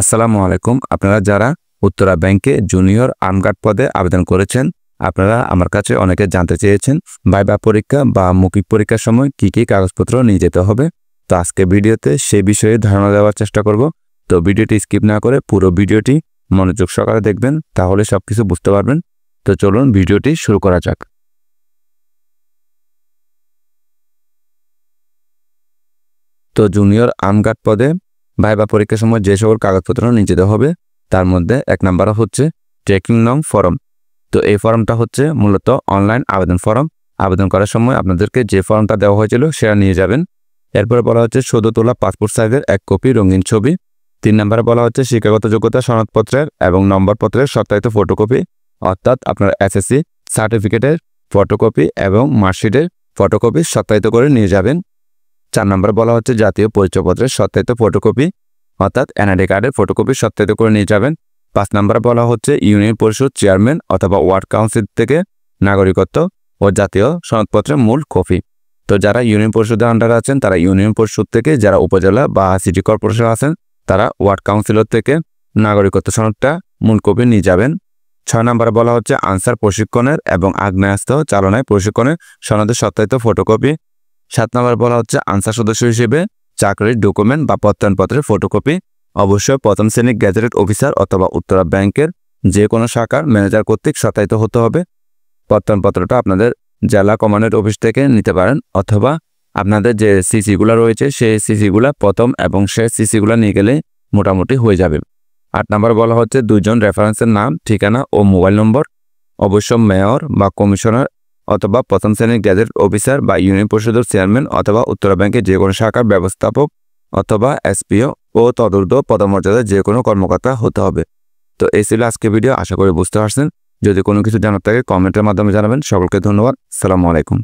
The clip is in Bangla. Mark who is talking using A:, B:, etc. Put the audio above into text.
A: আসসালামু আলাইকুম। আপনারা যারা উত্তরা ব্যাংকে জুনিয়র আর্মগার্ড পদে আবেদন করেছেন, আপনারা আমার কাছে অনেকে জানতে চেয়েছেন ভাইবা পরীক্ষা বা মৌখিক পরীক্ষার সময় কি কাগজপত্র নিয়ে যেতে হবে। তো আজকে ভিডিওতে সে বিষয়ে ধারণা দেওয়ার চেষ্টা করব। তো ভিডিওটি স্কিপ না করে পুরো ভিডিওটি মনোযোগ সহকারে দেখবেন, তাহলে সবকিছু বুঝতে পারবেন। তো চলুন ভিডিওটি শুরু করা যাক। তো জুনিয়র আর্মগার্ড পদে ভাইবা পরীক্ষার সময় যে সকল কাগজপত্র নিয়ে যেতে হবে তার মধ্যে 1 নম্বর হচ্ছে ট্রেকিং নং ফর্ম। তো এই ফর্মটা হচ্ছে মূলত অনলাইন আবেদন ফর্ম। আবেদন করার সময় আপনাদেরকে যে ফর্মটা দেওয়া হয়েছিল সেটা নিয়ে যাবেন। এরপরে বলা হচ্ছে সদ্য তোলা পাসপোর্ট সাইজের 1 কপি রঙিন ছবি। 3 নম্বরে বলা হচ্ছে শিক্ষাগত যোগ্যতা সনদপত্রের এবং নম্বরপত্রের সত্যায়িত ফটোকপি, অর্থাৎ আপনার এসএসসি সার্টিফিকেটের ফটোকপি এবং মার্কশিটের ফটোকপি সত্যায়িত করে নিয়ে যাবেন। 4 নম্বরে বলা হচ্ছে জাতীয় পরিচয়পত্রের সত্যায়িত ফটোকপি, অর্থাৎ এনআইডি কার্ডের ফটোকপি সত্যায়িত করে নিয়ে যাবেন। 5 নম্বরে বলা হচ্ছে ইউনিয়ন পরিষদ চেয়ারম্যান অথবা ওয়ার্ড কাউন্সিল থেকে নাগরিকত্ব ও জাতীয় সনদপত্রের মূল কপি। তো যারা ইউনিয়ন পরিষদের আন্ডারে আছেন তারা ইউনিয়ন পরিষদ থেকে, যারা উপজেলা বা সিটি কর্পোরেশন আছেন তারা ওয়ার্ড কাউন্সিলর থেকে নাগরিকত্ব সনদটা মূল কপি নিয়ে যাবেন। 6 নম্বরে বলা হচ্ছে আনসার প্রশিক্ষণের এবং আগ্নেয়াস্ত্র চালনায় প্রশিক্ষণের সনদের সত্যায়িত ফটোকপি। 7 নম্বরে বলা হচ্ছে আনসার সদস্য হিসেবে চাকরির ডকুমেন্ট বা প্রত্যয়নপত্রের ফটোকপি। অবশ্যই প্রথম শ্রেণীর গ্যাজেটেড অফিসার অথবা উত্তরা ব্যাংকের যে কোনো শাখার ম্যানেজার কর্তৃক সত্যায়িত হতে হবে। প্রত্যয়নপত্রটা আপনাদের জেলা কমান্ডেন্ট অফিস থেকে নিতে পারেন, অথবা আপনাদের যে সিসিগুলো রয়েছে সেই সিসিগুলো প্রথম এবং শেষ সিসিগুলো নিয়ে গেলে মোটামুটি হয়ে যাবে। 8 নম্বর বলা হচ্ছে 2 জন রেফারেন্সের নাম, ঠিকানা ও মোবাইল নম্বর। অবশ্য মেয়র বা কমিশনার অথবা প্রথম শ্রেণীর গ্যাজেট অফিসার বা ইউনিয়ন পরিষদের চেয়ারম্যান অথবা উত্তরা ব্যাংকের যে কোনো শাখার ব্যবস্থাপক অথবা এসপিও ও তদূর্ধ্ব পদমর্যাদার যে কোনো কর্মকর্তা হতে হবে। তো এই ছিল আজকে ভিডিও, আশা করি বুঝতে পারছেন। যদি কোনো কিছু জানার থাকে কমেন্টের মাধ্যমে জানাবেন। সকলকে ধন্যবাদ। আসসালামু আলাইকুম।